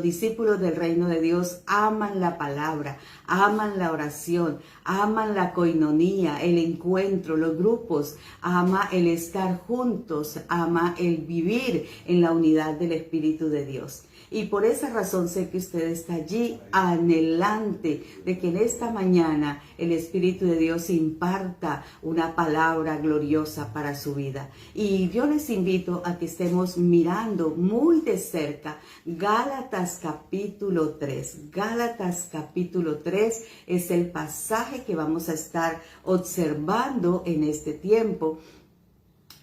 discípulos del reino de Dios aman la palabra, aman la oración, aman la coinonía, el encuentro, los grupos, ama el estar juntos, ama el vivir en la unidad del Espíritu de Dios. Y por esa razón sé que usted está allí anhelante de que en esta mañana el Espíritu de Dios imparta una palabra gloriosa para su vida. Y yo les invito a que estemos mirando muy de cerca Gálatas capítulo 3. Gálatas capítulo 3 es el pasaje que vamos a estar observando en este tiempo.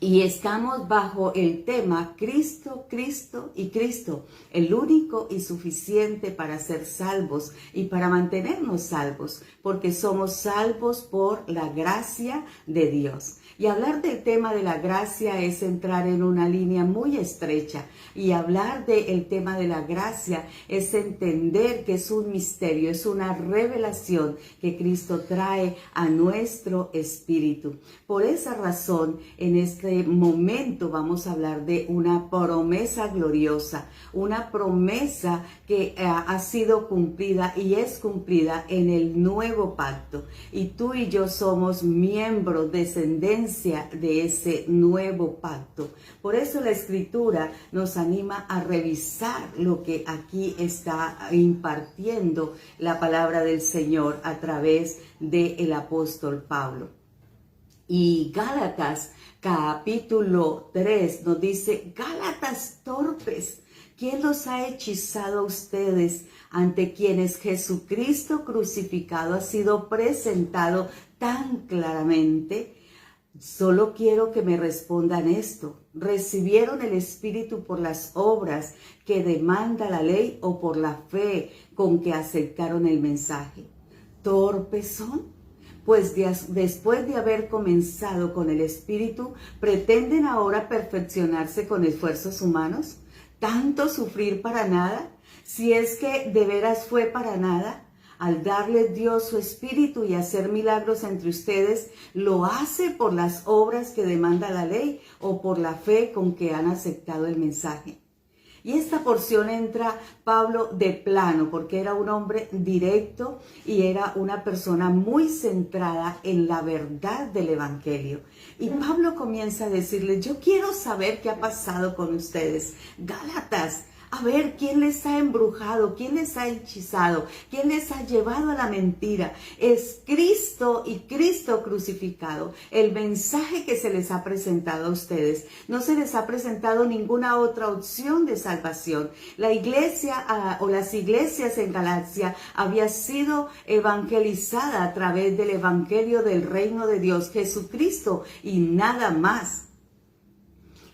Y estamos bajo el tema Cristo, Cristo y Cristo, el único y suficiente para ser salvos y para mantenernos salvos, porque somos salvos por la gracia de Dios. Y hablar del tema de la gracia es entrar en una línea muy estrecha. Y hablar del tema de la gracia es entender que es un misterio, es una revelación que Cristo trae a nuestro espíritu. Por esa razón, en este momento vamos a hablar de una promesa gloriosa, una promesa que ha sido cumplida y es cumplida en el nuevo pacto. Y tú y yo somos miembros, descendencia de ese nuevo pacto. Por eso la Escritura nos anima a revisar lo que aquí está impartiendo la palabra del Señor a través del apóstol Pablo. Y Gálatas capítulo 3 nos dice: Gálatas torpes, ¿quién los ha hechizado a ustedes, ante quienes Jesucristo crucificado ha sido presentado tan claramente? Solo quiero que me respondan esto: ¿recibieron el Espíritu por las obras que demanda la ley o por la fe con que aceptaron el mensaje? ¿Torpes son? Pues después de haber comenzado con el Espíritu, ¿pretenden ahora perfeccionarse con esfuerzos humanos? ¿Tanto sufrir para nada? Si es que de veras fue para nada. Al darle Dios su Espíritu y hacer milagros entre ustedes, ¿lo hace por las obras que demanda la ley o por la fe con que han aceptado el mensaje? Y esta porción entra Pablo de plano, porque era un hombre directo y era una persona muy centrada en la verdad del Evangelio. Y Pablo comienza a decirles: yo quiero saber qué ha pasado con ustedes, Gálatas. A ver, ¿quién les ha embrujado? ¿Quién les ha hechizado? ¿Quién les ha llevado a la mentira? Es Cristo y Cristo crucificado. El mensaje que se les ha presentado a ustedes. No se les ha presentado ninguna otra opción de salvación. La iglesia o las iglesias en Galacia había sido evangelizada a través del evangelio del reino de Dios, Jesucristo, y nada más.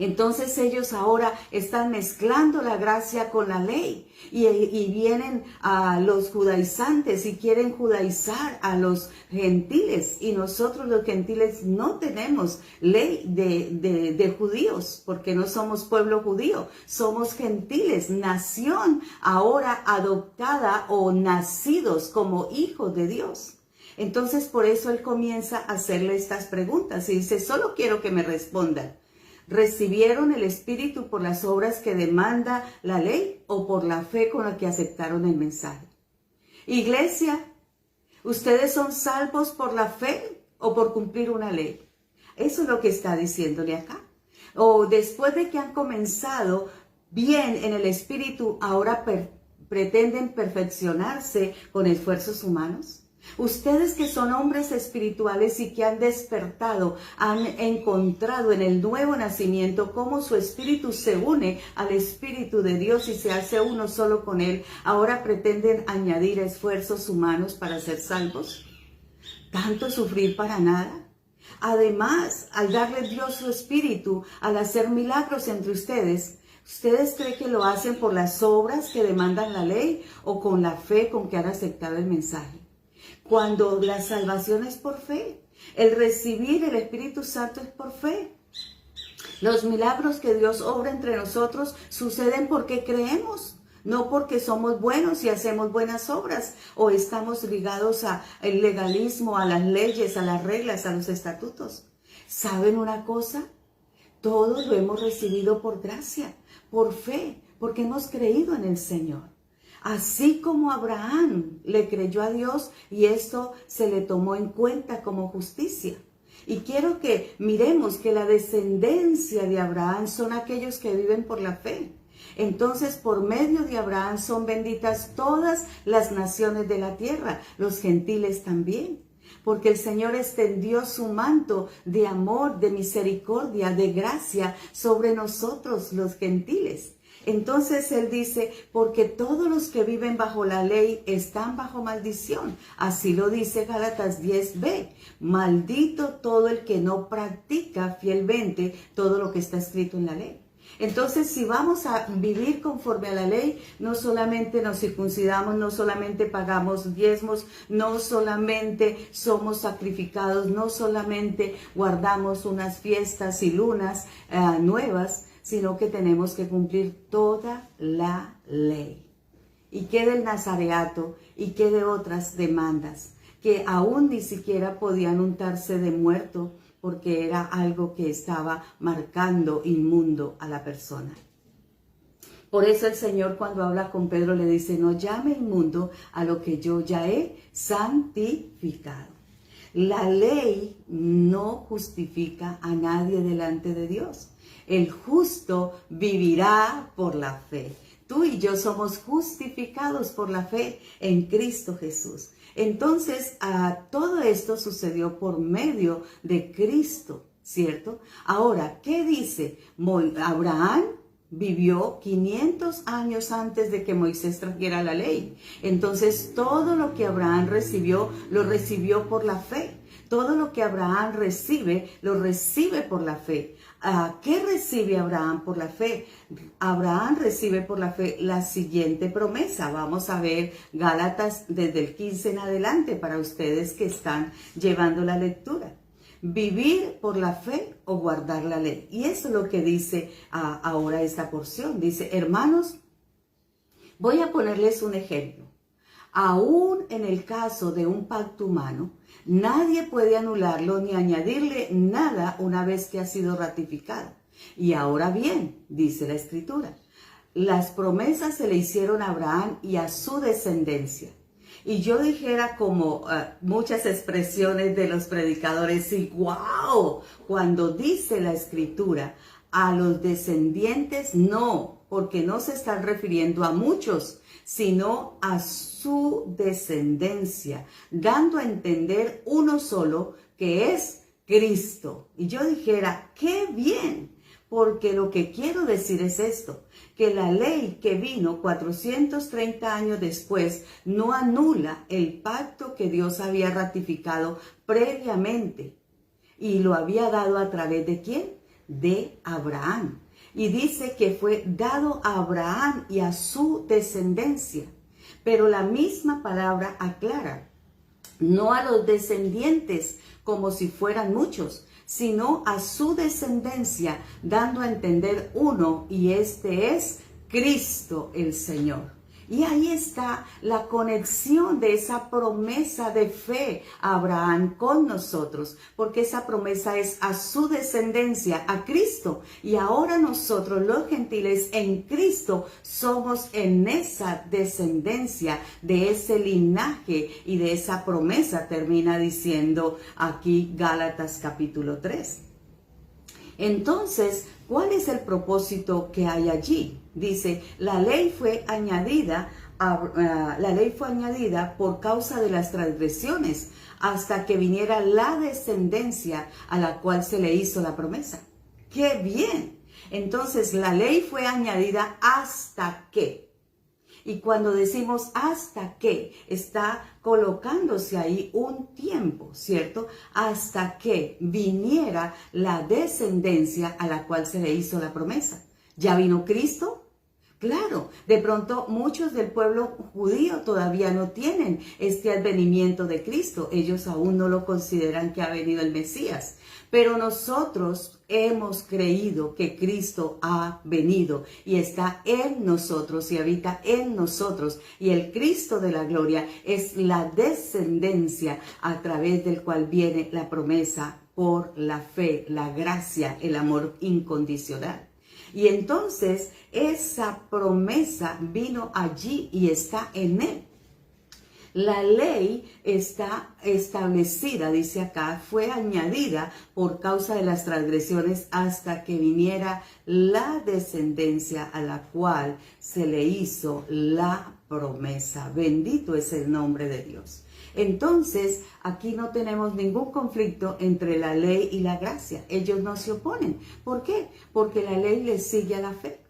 Entonces ellos ahora están mezclando la gracia con la ley y vienen a los judaizantes y quieren judaizar a los gentiles. Y nosotros los gentiles no tenemos ley de judíos, porque no somos pueblo judío, somos gentiles, nación ahora adoptada o nacidos como hijos de Dios. Entonces por eso él comienza a hacerle estas preguntas y dice: solo quiero que me respondan. ¿Recibieron el Espíritu por las obras que demanda la ley o por la fe con la que aceptaron el mensaje? Iglesia, ¿ustedes son salvos por la fe o por cumplir una ley? Eso es lo que está diciéndole acá. O después de que han comenzado bien en el Espíritu, ahora pretenden perfeccionarse con esfuerzos humanos. Ustedes que son hombres espirituales y que han despertado, han encontrado en el nuevo nacimiento cómo su espíritu se une al Espíritu de Dios y se hace uno solo con Él. Ahora pretenden añadir esfuerzos humanos para ser salvos. ¿Tanto sufrir para nada? Además, al darle Dios su Espíritu, al hacer milagros entre ustedes, ¿ustedes creen que lo hacen por las obras que demandan la ley o con la fe con que han aceptado el mensaje? Cuando la salvación es por fe, el recibir el Espíritu Santo es por fe. Los milagros que Dios obra entre nosotros suceden porque creemos, no porque somos buenos y hacemos buenas obras o estamos ligados al legalismo, a las leyes, a las reglas, a los estatutos. ¿Saben una cosa? Todo lo hemos recibido por gracia, por fe, porque hemos creído en el Señor. Así como Abraham le creyó a Dios y esto se le tomó en cuenta como justicia. Y quiero que miremos que la descendencia de Abraham son aquellos que viven por la fe. Entonces, por medio de Abraham son benditas todas las naciones de la tierra, los gentiles también. Porque el Señor extendió su manto de amor, de misericordia, de gracia sobre nosotros los gentiles. Entonces Él dice, porque todos los que viven bajo la ley están bajo maldición. Así lo dice Gálatas 10b. Maldito todo el que no practica fielmente todo lo que está escrito en la ley. Entonces, si vamos a vivir conforme a la ley, no solamente nos circuncidamos, no solamente pagamos diezmos, no solamente somos sacrificados, no solamente guardamos unas fiestas y lunas nuevas, sino que tenemos que cumplir toda la ley. ¿Y qué del nazareato? ¿Y qué de otras demandas? Que aún ni siquiera podían untarse de muerto, porque era algo que estaba marcando inmundo a la persona. Por eso el Señor, cuando habla con Pedro, le dice, no llame inmundo a lo que yo ya he santificado. La ley no justifica a nadie delante de Dios. El justo vivirá por la fe. Tú y yo somos justificados por la fe en Cristo Jesús. Entonces, todo esto sucedió por medio de Cristo, ¿cierto? Ahora, ¿qué dice? Abraham vivió 500 años antes de que Moisés trajera la ley. Entonces, todo lo que Abraham recibió, lo recibió por la fe. Todo lo que Abraham recibe, lo recibe por la fe. ¿Qué recibe Abraham por la fe? Abraham recibe por la fe la siguiente promesa. Vamos a ver Gálatas desde el 15 en adelante para ustedes que están llevando la lectura. Vivir por la fe o guardar la ley. Y eso es lo que dice ahora esta porción. Dice, hermanos, voy a ponerles un ejemplo. Aún en el caso de un pacto humano, nadie puede anularlo ni añadirle nada una vez que ha sido ratificado. Y ahora bien, dice la Escritura, las promesas se le hicieron a Abraham y a su descendencia. Y yo dijera como muchas expresiones de los predicadores, y wow, cuando dice la Escritura, a los descendientes no, porque no se están refiriendo a muchos, sino a su descendencia, dando a entender uno solo, que es Cristo. Y yo dijera, ¡qué bien! Porque lo que quiero decir es esto, que la ley que vino 430 años después no anula el pacto que Dios había ratificado previamente. Y lo había dado a través de ¿quién? De Abraham. Y dice que fue dado a Abraham y a su descendencia. Pero la misma palabra aclara, no a los descendientes como si fueran muchos, sino a su descendencia, dando a entender uno, y este es Cristo el Señor. Y ahí está la conexión de esa promesa de fe a Abraham con nosotros, porque esa promesa es a su descendencia, a Cristo. Y ahora nosotros, los gentiles, en Cristo, somos en esa descendencia, de ese linaje y de esa promesa, termina diciendo aquí Gálatas capítulo 3. Entonces, ¿cuál es el propósito que hay allí? Dice, la ley fue añadida por causa de las transgresiones, hasta que viniera la descendencia a la cual se le hizo la promesa. ¡Qué bien! Entonces, la ley fue añadida hasta que. Y cuando decimos hasta que, está colocándose ahí un tiempo, ¿cierto? Hasta que viniera la descendencia a la cual se le hizo la promesa. ¿Ya vino Cristo? Claro, de pronto muchos del pueblo judío todavía no tienen este advenimiento de Cristo. Ellos aún no lo consideran que ha venido el Mesías. Pero nosotros hemos creído que Cristo ha venido y está en nosotros y habita en nosotros. Y el Cristo de la gloria es la descendencia a través del cual viene la promesa por la fe, la gracia, el amor incondicional. Y entonces esa promesa vino allí y está en él. La ley está establecida, dice acá, fue añadida por causa de las transgresiones hasta que viniera la descendencia a la cual se le hizo la promesa. Bendito es el nombre de Dios. Entonces, aquí no tenemos ningún conflicto entre la ley y la gracia. Ellos no se oponen. ¿Por qué? Porque la ley le sigue a la fe.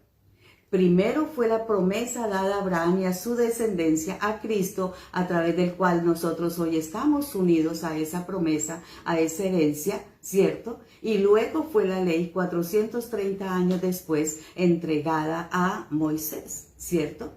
Primero fue la promesa dada a Abraham y a su descendencia, a Cristo, a través del cual nosotros hoy estamos unidos a esa promesa, a esa herencia, ¿cierto? Y luego fue la ley 430 años después entregada a Moisés, ¿cierto?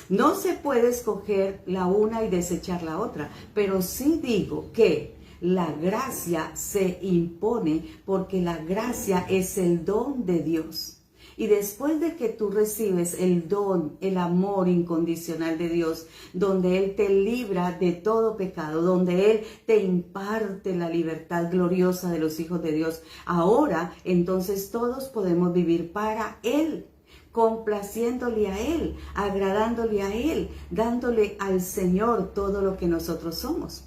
No se puede escoger la una y desechar la otra, pero sí digo que la gracia se impone porque la gracia es el don de Dios. Y después de que tú recibes el don, el amor incondicional de Dios, donde Él te libra de todo pecado, donde Él te imparte la libertad gloriosa de los hijos de Dios, ahora entonces todos podemos vivir para Él, complaciéndole a Él, agradándole a Él, dándole al Señor todo lo que nosotros somos.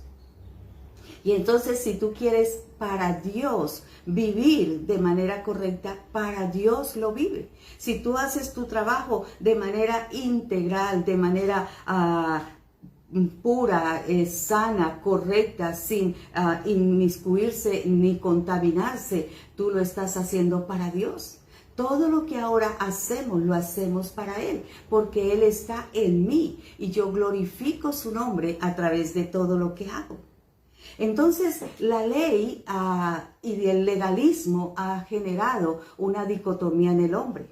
Y entonces si tú quieres para Dios vivir de manera correcta, para Dios lo vive. Si tú haces tu trabajo de manera integral, de manera pura, sana, correcta, sin inmiscuirse ni contaminarse, tú lo estás haciendo para Dios. Todo lo que ahora hacemos, lo hacemos para Él, porque Él está en mí y yo glorifico su nombre a través de todo lo que hago. Entonces, la ley y el legalismo ha generado una dicotomía en el hombre.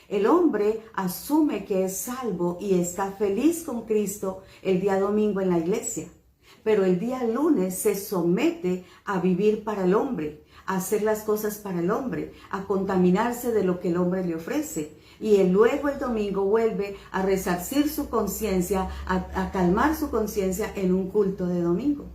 El hombre asume que es salvo y está feliz con Cristo el día domingo en la iglesia, pero el día lunes se somete a vivir para el hombre, a hacer las cosas para el hombre, a contaminarse de lo que el hombre le ofrece. Y luego el domingo vuelve a resarcir su conciencia, a calmar su conciencia en un culto de domingo.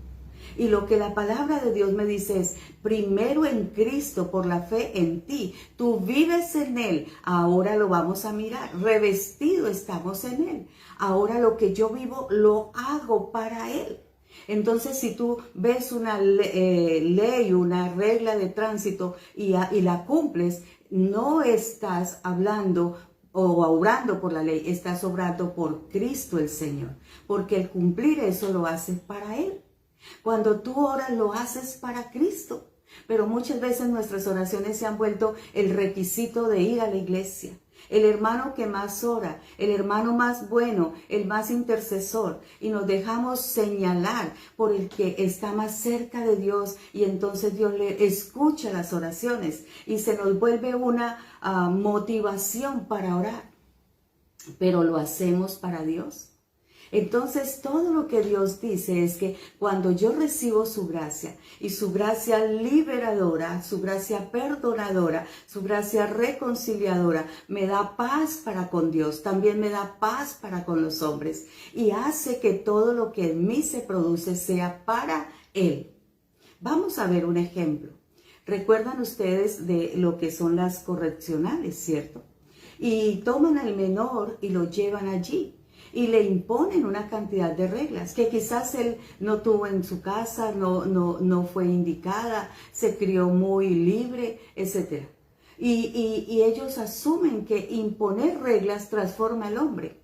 Y lo que la palabra de Dios me dice es, primero en Cristo, por la fe en ti, tú vives en Él, ahora lo vamos a mirar, revestido estamos en Él, ahora lo que yo vivo lo hago para Él. Entonces, si tú ves una ley, una regla de tránsito y la cumples, no estás hablando o obrando por la ley, estás obrando por Cristo el Señor, porque el cumplir eso lo haces para Él. Cuando tú oras, lo haces para Cristo. Pero muchas veces nuestras oraciones se han vuelto el requisito de ir a la iglesia. El hermano que más ora, el hermano más bueno, el más intercesor. Y nos dejamos señalar por el que está más cerca de Dios. Y entonces Dios le escucha las oraciones. Y se nos vuelve una motivación para orar. Pero ¿lo hacemos para Dios? Entonces, todo lo que Dios dice es que cuando yo recibo su gracia, y su gracia liberadora, su gracia perdonadora, su gracia reconciliadora, me da paz para con Dios, también me da paz para con los hombres, y hace que todo lo que en mí se produce sea para Él. Vamos a ver un ejemplo. ¿Recuerdan ustedes de lo que son las correccionales, cierto? Y toman al menor y lo llevan allí. Y le imponen una cantidad de reglas que quizás él no tuvo en su casa, no fue indicada, se crió muy libre, etc. Y ellos asumen que imponer reglas transforma al hombre,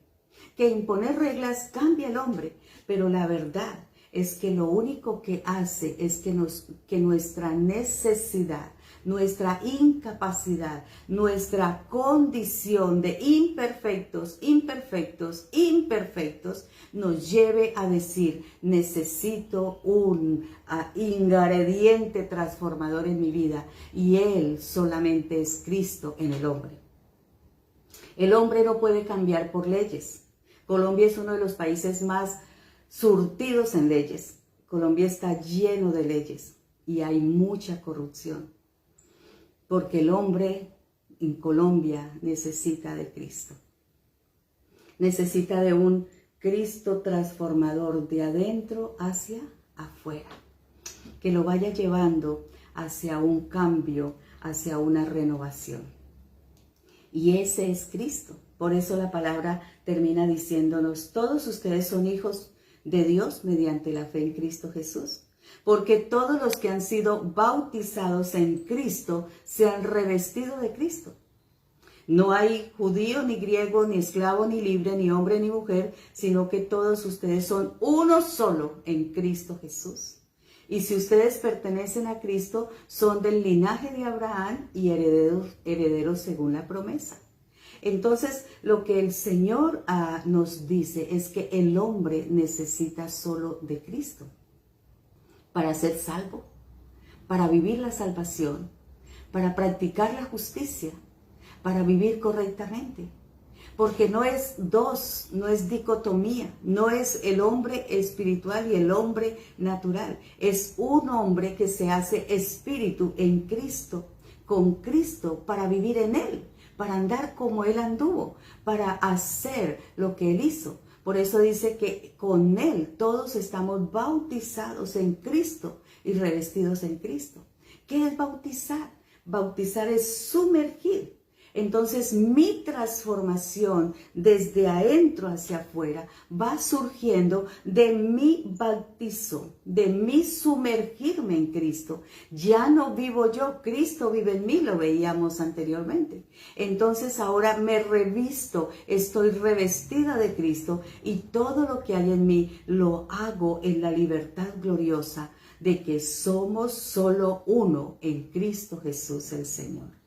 que imponer reglas cambia al hombre, pero la verdad es que lo único que hace es que nuestra necesidad, nuestra incapacidad, nuestra condición de imperfectos, nos lleve a decir, necesito un ingrediente transformador en mi vida, y Él solamente es Cristo en el hombre. El hombre no puede cambiar por leyes. Colombia es uno de los países más surtidos en leyes. Colombia está lleno de leyes y hay mucha corrupción. Porque el hombre en Colombia necesita de Cristo. Necesita de un Cristo transformador de adentro hacia afuera. Que lo vaya llevando hacia un cambio, hacia una renovación. Y ese es Cristo. Por eso la palabra termina diciéndonos, todos ustedes son hijos de Dios mediante la fe en Cristo Jesús. Porque todos los que han sido bautizados en Cristo se han revestido de Cristo. No hay judío, ni griego, ni esclavo, ni libre, ni hombre, ni mujer, sino que todos ustedes son uno solo en Cristo Jesús. Y si ustedes pertenecen a Cristo, son del linaje de Abraham y herederos según la promesa. Entonces, lo que el Señor nos dice es que el hombre necesita solo de Cristo para ser salvo, para vivir la salvación, para practicar la justicia, para vivir correctamente. Porque no es dos, no es dicotomía, no es el hombre espiritual y el hombre natural. Es un hombre que se hace espíritu en Cristo, con Cristo, para vivir en Él, para andar como Él anduvo, para hacer lo que Él hizo. Por eso dice que con Él todos estamos bautizados en Cristo y revestidos en Cristo. ¿Qué es bautizar? Bautizar es sumergir. Entonces mi transformación desde adentro hacia afuera va surgiendo de mi bautizo, de mi sumergirme en Cristo. Ya no vivo yo, Cristo vive en mí, lo veíamos anteriormente. Entonces ahora me revisto, estoy revestida de Cristo y todo lo que hay en mí lo hago en la libertad gloriosa de que somos solo uno en Cristo Jesús el Señor.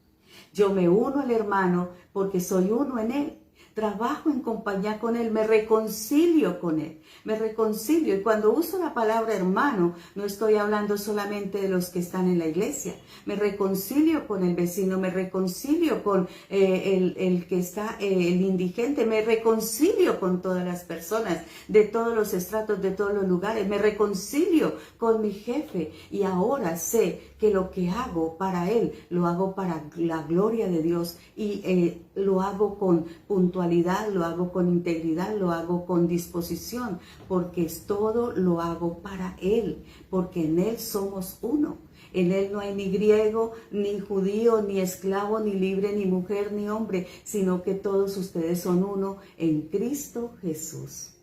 Yo me uno al hermano porque soy uno en Él. Trabajo en compañía con Él, me reconcilio con Él, me reconcilio. Y cuando uso la palabra hermano, no estoy hablando solamente de los que están en la iglesia. Me reconcilio con el vecino, me reconcilio con el que está, el indigente, me reconcilio con todas las personas, de todos los estratos, de todos los lugares. Me reconcilio con mi jefe y ahora sé que lo que hago para Él, lo hago para la gloria de Dios y lo hago con puntualidad, lo hago con integridad, lo hago con disposición, porque todo lo hago para Él, porque en Él somos uno. En Él no hay ni griego, ni judío, ni esclavo, ni libre, ni mujer, ni hombre, sino que todos ustedes son uno en Cristo Jesús,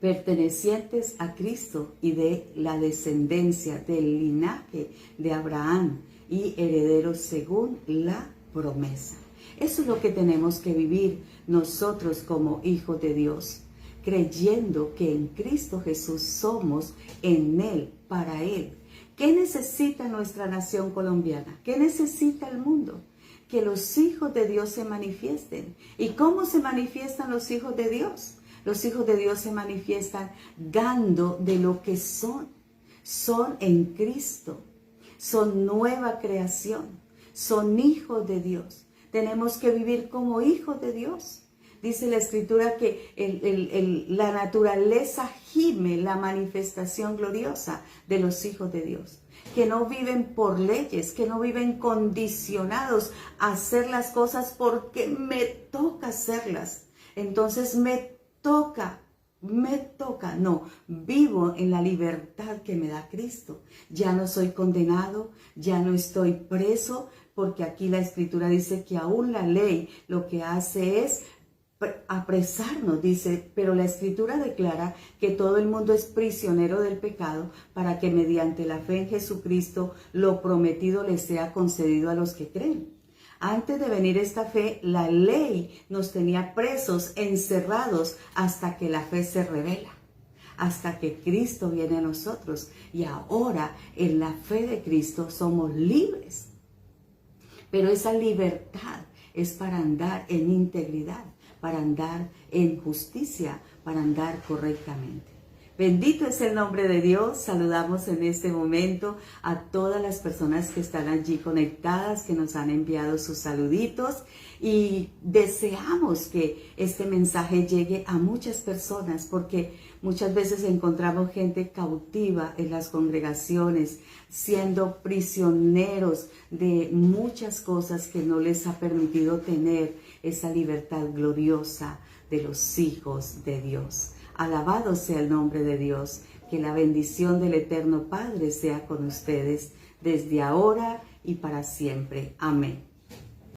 pertenecientes a Cristo y de la descendencia del linaje de Abraham y herederos según la promesa. Eso es lo que tenemos que vivir nosotros como hijos de Dios, creyendo que en Cristo Jesús somos en Él, para Él. ¿Qué necesita nuestra nación colombiana? ¿Qué necesita el mundo? Que los hijos de Dios se manifiesten. ¿Y cómo se manifiestan los hijos de Dios? Los hijos de Dios se manifiestan dando de lo que son. Son en Cristo. Son nueva creación. Son hijos de Dios. Tenemos que vivir como hijos de Dios. Dice la Escritura que la naturaleza gime la manifestación gloriosa de los hijos de Dios. Que no viven por leyes, que no viven condicionados a hacer las cosas porque me toca hacerlas. Entonces me toca, no, vivo en la libertad que me da Cristo. Ya no soy condenado, ya no estoy preso, porque aquí la Escritura dice que aún la ley lo que hace es apresarnos, dice, pero la Escritura declara que todo el mundo es prisionero del pecado para que mediante la fe en Jesucristo lo prometido les sea concedido a los que creen. Antes de venir esta fe, la ley nos tenía presos, encerrados, hasta que la fe se revela, hasta que Cristo viene a nosotros. Y ahora, en la fe de Cristo, somos libres. Pero esa libertad es para andar en integridad, para andar en justicia, para andar correctamente. Bendito es el nombre de Dios. Saludamos en este momento a todas las personas que están allí conectadas, que nos han enviado sus saluditos y deseamos que este mensaje llegue a muchas personas porque muchas veces encontramos gente cautiva en las congregaciones, siendo prisioneros de muchas cosas que no les ha permitido tener esa libertad gloriosa de los hijos de Dios. Alabado sea el nombre de Dios, que la bendición del Eterno Padre sea con ustedes desde ahora y para siempre. Amén.